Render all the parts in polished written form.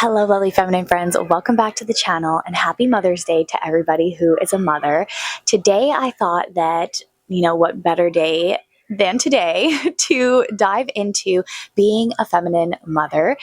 Hello, lovely feminine friends. Welcome back to the channel and happy Mother's Day to everybody who is a mother. Today, I thought that, what better day than today to dive into being a feminine mother.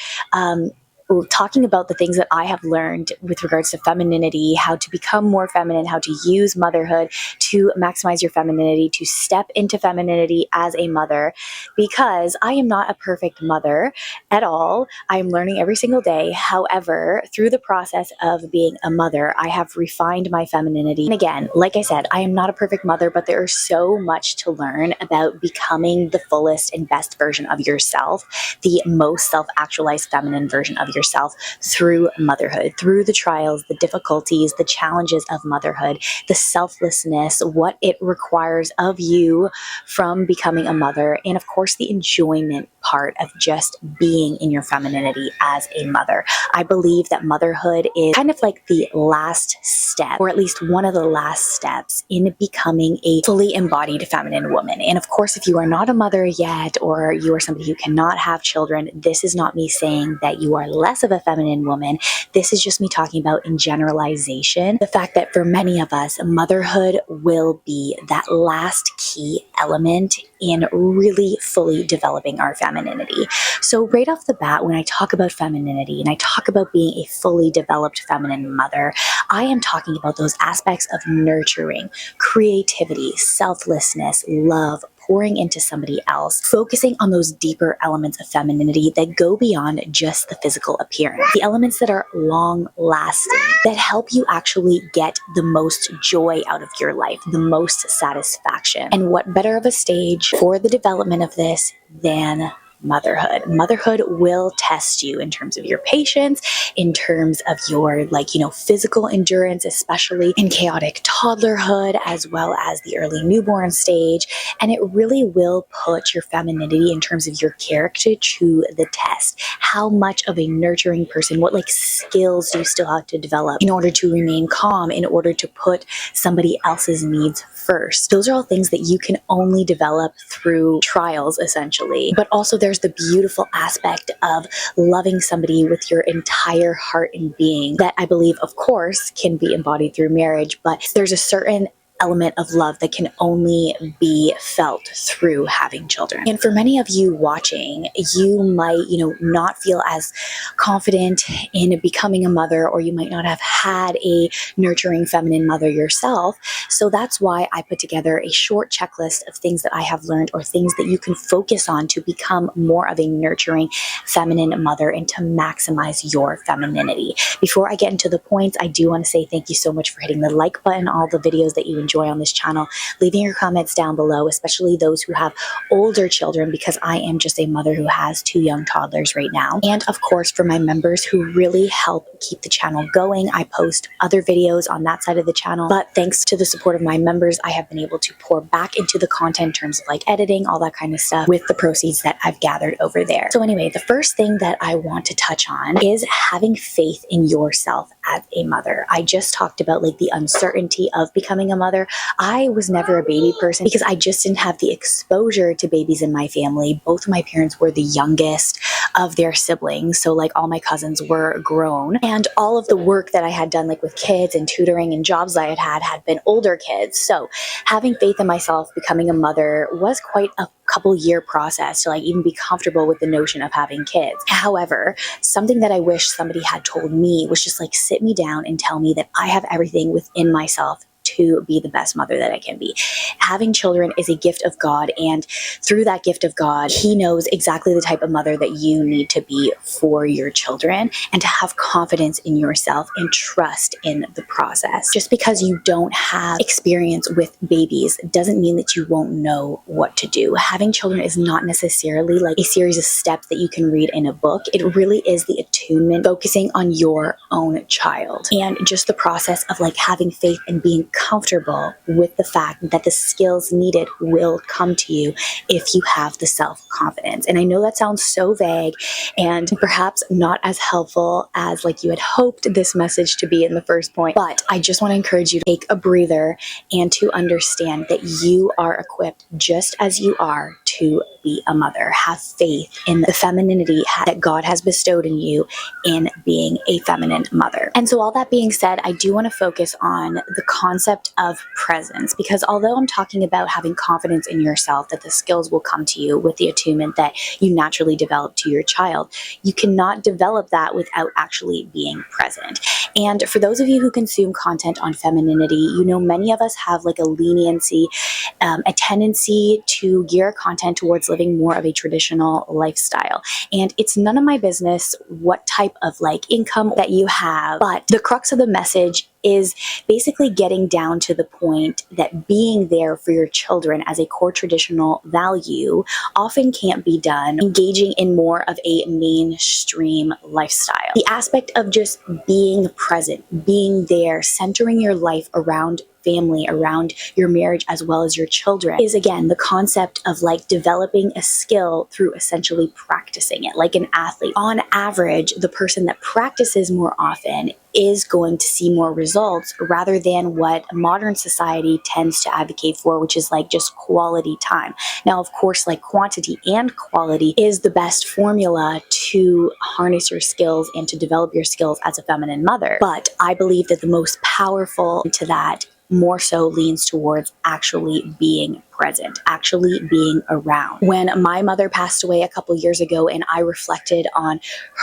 Talking about the things that I have learned with regards to femininity, how to become more feminine, how to use motherhood to maximize your femininity, to step into femininity as a mother, because I am not a perfect mother at all. I am learning every single day. However, through the process of being a mother, I have refined my femininity. And again, like I said, I am not a perfect mother, but there is so much to learn about becoming the fullest and best version of yourself, the most self-actualized feminine version of yourself through motherhood, through the trials, the difficulties, the challenges of motherhood, the selflessness, what it requires of you from becoming a mother, and of course the enjoyment part of just being in your femininity as a mother. I believe that motherhood is kind of like the last step, or at least one of the last steps in becoming a fully embodied feminine woman. And of course, if you are not a mother yet, or you are somebody who cannot have children, this is not me saying that you are less of a feminine woman. This is just me talking about in generalization, the fact that for many of us, motherhood will be that last key element in really fully developing our femininity. So right off the bat, when I talk about femininity and I talk about being a fully developed feminine mother, I am talking about those aspects of nurturing, creativity, selflessness, love, pouring into somebody else, focusing on those deeper elements of femininity that go beyond just the physical appearance. The elements that are long lasting, that help you actually get the most joy out of your life, the most satisfaction. And what better of a stage for the development of this than motherhood. Motherhood will test you in terms of your patience, in terms of your physical endurance, especially in chaotic toddlerhood, as well as the early newborn stage. And it really will put your femininity in terms of your character to the test. How much of a nurturing person, what skills do you still have to develop in order to remain calm, in order to put somebody else's needs first? Those are all things that you can only develop through trials, essentially. But also there's the beautiful aspect of loving somebody with your entire heart and being that I believe, of course, can be embodied through marriage, but there's a certain element of love that can only be felt through having children. And for many of you watching, you might, not feel as confident in becoming a mother, or you might not have had a nurturing feminine mother yourself. So that's why I put together a short checklist of things that I have learned, or things that you can focus on to become more of a nurturing feminine mother and to maximize your femininity. Before I get into the points, I do want to say thank you so much for hitting the like button, all the videos that you enjoy on this channel, leaving your comments down below, especially those who have older children, because I am just a mother who has 2 young toddlers right now. And of course, for my members who really help keep the channel going, I post other videos on that side of the channel. But thanks to the support of my members, I have been able to pour back into the content in terms of editing, all that kind of stuff, with the proceeds that I've gathered over there. So anyway, the first thing that I want to touch on is having faith in yourself as a mother. I just talked about the uncertainty of becoming a mother. I was never a baby person because I just didn't have the exposure to babies in my family. Both of my parents were the youngest of their siblings, so all my cousins were grown, and all of the work that I had done with kids and tutoring and jobs I had been older kids. So having faith in myself becoming a mother was quite a couple-year process to even be comfortable with the notion of having kids. However, something that I wish somebody had told me was just sit me down and tell me that I have everything within myself to be the best mother that I can be. Having children is a gift of God, and through that gift of God, He knows exactly the type of mother that you need to be for your children, and to have confidence in yourself and trust in the process. Just because you don't have experience with babies doesn't mean that you won't know what to do. Having children is not necessarily a series of steps that you can read in a book. It really is the attunement, focusing on your own child, and just the process of having faith and being comfortable with the fact that the skills needed will come to you if you have the self-confidence. And I know that sounds so vague and perhaps not as helpful as you had hoped this message to be in the first point, but I just want to encourage you to take a breather and to understand that you are equipped just as you are to be a mother. Have faith in the femininity that God has bestowed in you in being a feminine mother. And so all that being said, I do want to focus on the concept of presence, because although I'm talking about having confidence in yourself, that the skills will come to you with the attunement that you naturally develop to your child, you cannot develop that without actually being present. And for those of you who consume content on femininity, you know many of us have like a leniency, a tendency to gear content towards living more of a traditional lifestyle. And it's none of my business what type of like income that you have, but the crux of the message is basically getting down to the point that being there for your children as a core traditional value often can't be done engaging in more of a mainstream lifestyle. The aspect of just being present, being there, centering your life around family, around your marriage as well as your children, is again the concept of like developing a skill through essentially practicing it. Like an athlete, on average, the person that practices more often is going to see more results rather than what modern society tends to advocate for, which is like just quality time. Now, of course, like quantity and quality is the best formula to harness your skills and to develop your skills as a feminine mother. But I believe that the most powerful to that more so leans towards actually being present, actually being around. When my mother passed away a couple years ago and I reflected on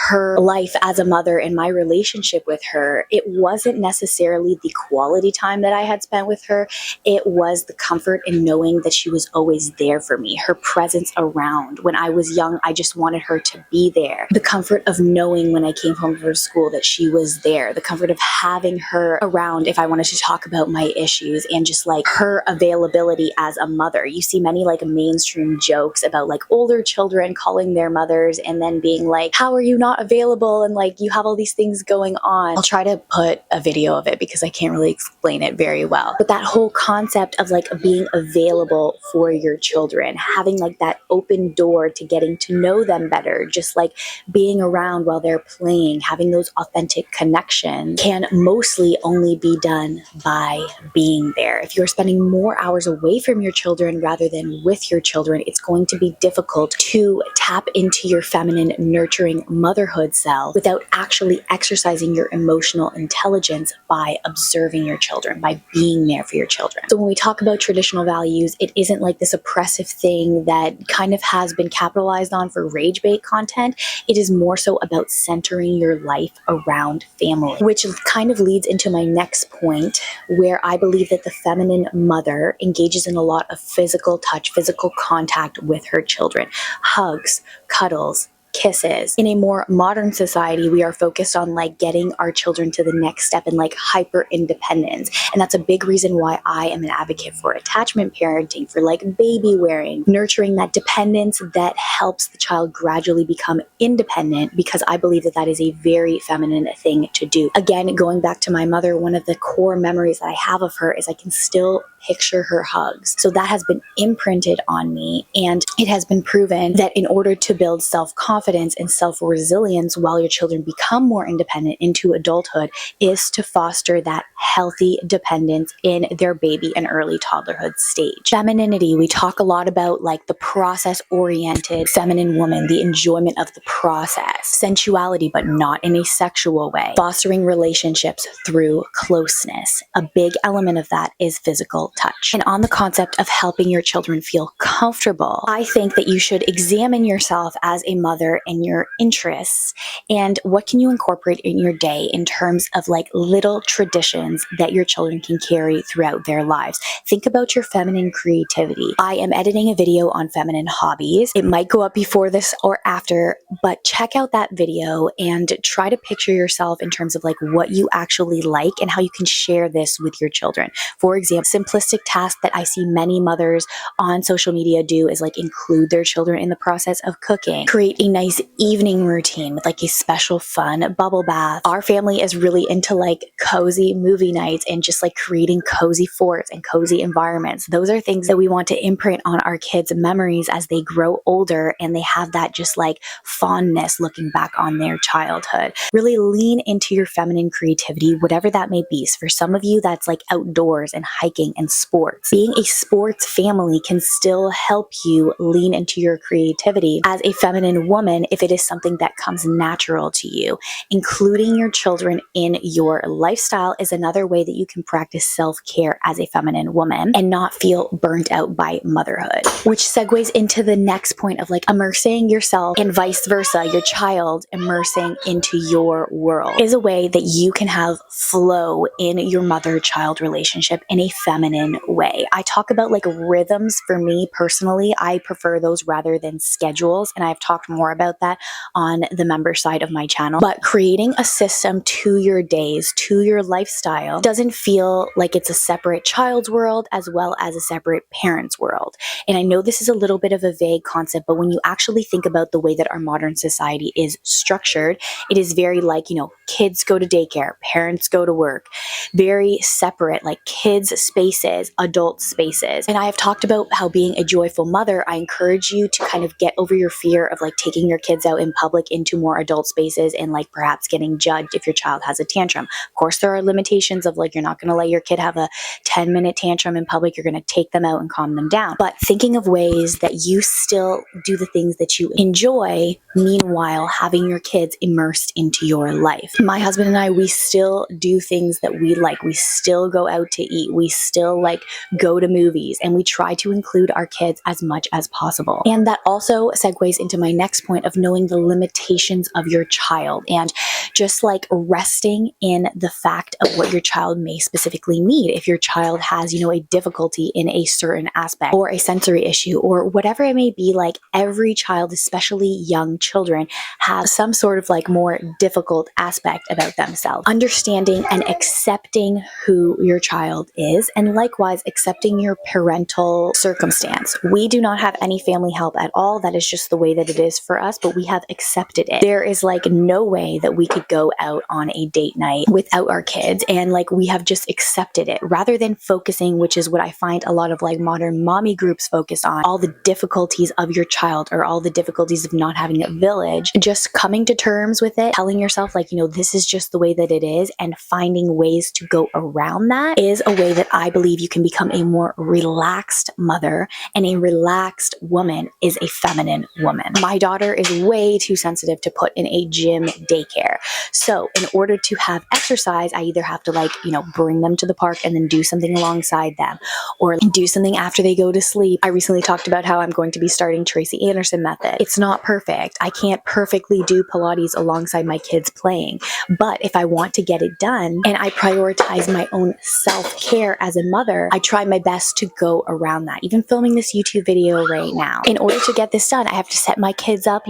her life as a mother and my relationship with her, it wasn't necessarily the quality time that I had spent with her. It was the comfort in knowing that she was always there for me, her presence around. When I was young, I just wanted her to be there. The comfort of knowing when I came home from school that she was there, the comfort of having her around if I wanted to talk about my issues, and just like her availability as a mother. You see many like mainstream jokes about like older children calling their mothers and then being like, how are you not available? And like, you have all these things going on. I'll try to put a video of it because I can't really explain it very well. But that whole concept of like being available for your children, having like that open door to getting to know them better, just like being around while they're playing, having those authentic connections, can mostly only be done by being there. If you're spending more hours away from your children rather than with your children, it's going to be difficult to tap into your feminine, nurturing motherhood self without actually exercising your emotional intelligence by observing your children, by being there for your children. So when we talk about traditional values, it isn't like this oppressive thing that kind of has been capitalized on for rage bait content. It is more so about centering your life around family, which kind of leads into my next point, where I believe that the feminine mother engages in a lot of physical touch, physical contact with her children. Hugs, cuddles, kisses. In a more modern society, we are focused on like getting our children to the next step in like hyper independence. And that's a big reason why I am an advocate for attachment parenting, for like baby wearing, nurturing that dependence that helps the child gradually become independent, because I believe that that is a very feminine thing to do. Again, going back to my mother, one of the core memories that I have of her is I can still picture her hugs. So that has been imprinted on me, and it has been proven that in order to build self-confidence and self-resilience while your children become more independent into adulthood is to foster that healthy dependence in their baby and early toddlerhood stage. Femininity, we talk a lot about like the process-oriented feminine woman, the enjoyment of the process, sensuality, but not in a sexual way, fostering relationships through closeness. A big element of that is physical touch. And on the concept of helping your children feel comfortable, I think that you should examine yourself as a mother and your interests, and what can you incorporate in your day in terms of like little traditions that your children can carry throughout their lives. Think about your feminine creativity. I am editing a video on feminine hobbies. It might go up before this or after, but check out that video and try to picture yourself in terms of like what you actually like and how you can share this with your children. For example, simplistic task that I see many mothers on social media do is like include their children in the process of cooking. Create a nice nice evening routine with like a special fun bubble bath. Our family is really into like cozy movie nights and just like creating cozy forts and cozy environments. Those are things that we want to imprint on our kids' memories as they grow older and they have that just like fondness looking back on their childhood. Really lean into your feminine creativity, whatever that may be. So for some of you, that's like outdoors and hiking and sports. Being a sports family can still help you lean into your creativity as a feminine woman if it is something that comes natural to you. Including your children in your lifestyle is another way that you can practice self-care as a feminine woman and not feel burnt out by motherhood. Which segues into the next point of like immersing yourself and vice versa, your child immersing into your world is a way that you can have flow in your mother-child relationship in a feminine way. I talk about like rhythms. For me personally, I prefer those rather than schedules, and I've talked more about that on the member side of my channel. But creating a system to your days, to your lifestyle, doesn't feel like it's a separate child's world as well as a separate parent's world. And I know this is a little bit of a vague concept, but when you actually think about the way that our modern society is structured, it is very like, kids go to daycare, parents go to work, very separate, like kids spaces, adult spaces. And I have talked about how being a joyful mother, I encourage you to kind of get over your fear of like taking your kids out in public into more adult spaces and like perhaps getting judged if your child has a tantrum. Of course, there are limitations of like, you're not going to let your kid have a 10-minute tantrum in public. You're going to take them out and calm them down. But thinking of ways that you still do the things that you enjoy, meanwhile having your kids immersed into your life. My husband and I, we still do things that we like. We still go out to eat. We still like go to movies, and we try to include our kids as much as possible. And that also segues into my next point of knowing the limitations of your child and just like resting in the fact of what your child may specifically need. If your child has, a difficulty in a certain aspect or a sensory issue or whatever it may be, like every child, especially young children, have some sort of like more difficult aspect about themselves. Understanding and accepting who your child is, and likewise accepting your parental circumstance. We do not have any family help at all. That is just the way that it is for us, but we have accepted it. There is like no way that we could go out on a date night without our kids, and like we have just accepted it rather than focusing, which is what I find a lot of like modern mommy groups focus on, all the difficulties of your child or all the difficulties of not having a village. Just coming to terms with it, telling yourself like, this is just the way that it is, and finding ways to go around that is a way that I believe you can become a more relaxed mother, and a relaxed woman is a feminine woman. My daughter is way too sensitive to put in a gym daycare. So in order to have exercise, I either have to like, bring them to the park and then do something alongside them, or do something after they go to sleep. I recently talked about how I'm going to be starting Tracy Anderson method. It's not perfect. I can't perfectly do Pilates alongside my kids playing, but if I want to get it done and I prioritize my own self-care as a mother, I try my best to go around that. Even filming this YouTube video right now, in order to get this done, I have to set my kids up,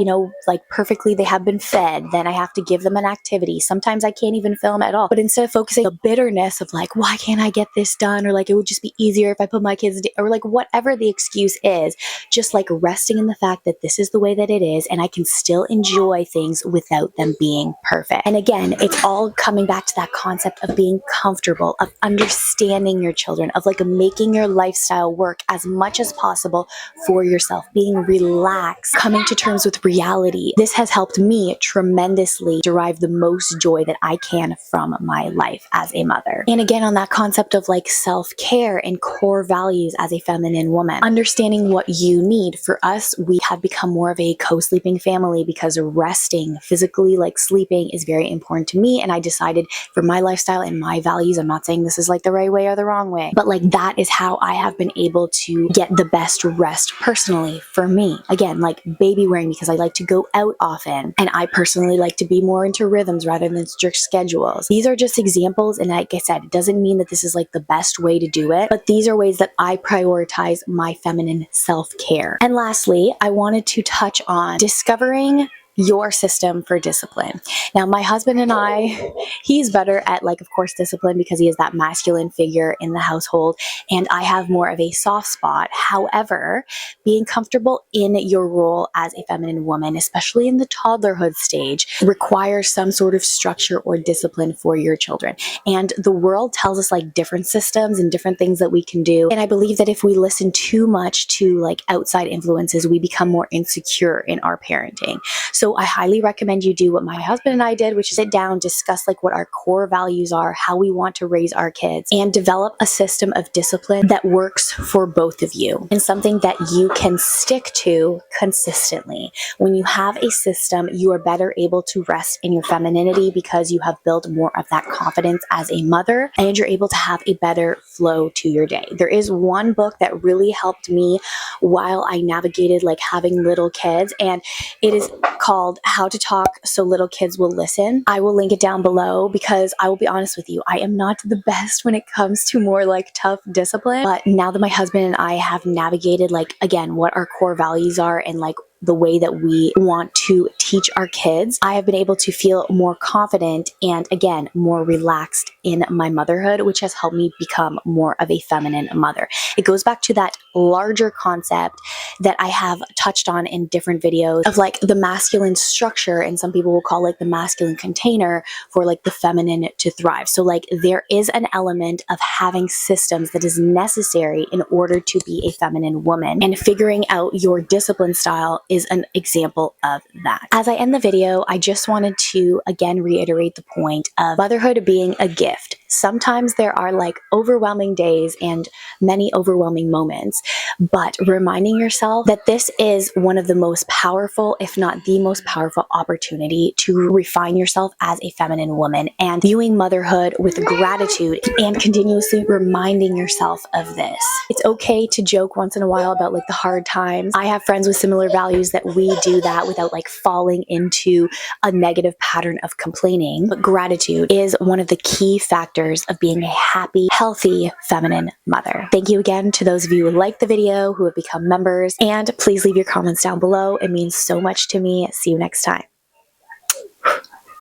like perfectly. They have been fed. Then I have to give them an activity. Sometimes I can't even film at all. But instead of focusing on the bitterness of like, why can't I get this done? Or like, it would just be easier if I put my kids, or like whatever the excuse is, just like resting in the fact that this is the way that it is, and I can still enjoy things without them being perfect. And again, it's all coming back to that concept of being comfortable, of understanding your children, of like making your lifestyle work as much as possible for yourself, being relaxed, coming to terms with reality. This has helped me tremendously derive the most joy that I can from my life as a mother. And again, on that concept of like self-care and core values as a feminine woman, understanding what you need. For us, we have become more of a co-sleeping family because resting physically, like sleeping, is very important to me. And I decided for my lifestyle and my values, I'm not saying this is like the right way or the wrong way, but like that is how I have been able to get the best rest personally for me. Again, like baby wearing, because I like to go out often, and I personally like to be more into rhythms rather than strict schedules. These are just examples, and like I said, it doesn't mean that this is like the best way to do it, but these are ways that I prioritize my feminine self-care. And lastly, I wanted to touch on discovering your system for discipline. Now, my husband and I, He's better at, like, of course, discipline because he is that masculine figure in the household, and I have more of a soft spot. However, being comfortable in your role as a feminine woman, especially in the toddlerhood stage, requires some sort of structure or discipline for your children. And the world tells us like different systems and different things that we can do. And I believe that if we listen too much to like outside influences, we become more insecure in our parenting. So I highly recommend you do what my husband and I did, which is sit down, discuss like what our core values are, how we want to raise our kids, and develop a system of discipline that works for both of you and something that you can stick to consistently. When you have a system, you are better able to rest in your femininity because you have built more of that confidence as a mother, and you're able to have a better flow to your day. There is one book that really helped me while I navigated like having little kids, and it is called How to Talk So Little Kids Will Listen. I will link it down below because I will be honest with you, I am not the best when it comes to more like tough discipline, but now that my husband and I have navigated like, again, what our core values are and like the way that we want to teach our kids, I have been able to feel more confident and, again, more relaxed in my motherhood, which has helped me become more of a feminine mother. It goes back to that larger concept that I have touched on in different videos of like the masculine structure, and some people will call like the masculine container for like the feminine to thrive. So like there is an element of having systems that is necessary in order to be a feminine woman, and figuring out your discipline style is an example of that. As I end the video, I just wanted to again reiterate the point of motherhood being a gift. Sometimes there are like overwhelming days and many overwhelming moments, but reminding yourself that this is one of the most powerful, if not the most powerful opportunity to refine yourself as a feminine woman, and viewing motherhood with gratitude and continuously reminding yourself of this. It's okay to joke once in a while about like the hard times. I have friends with similar values that we do that without like falling into a negative pattern of complaining. But gratitude is one of the key factors of being a happy, healthy, feminine mother. Thank you again to those of you who like the video, who have become members, and please leave your comments down below. It means so much to me. See you next time.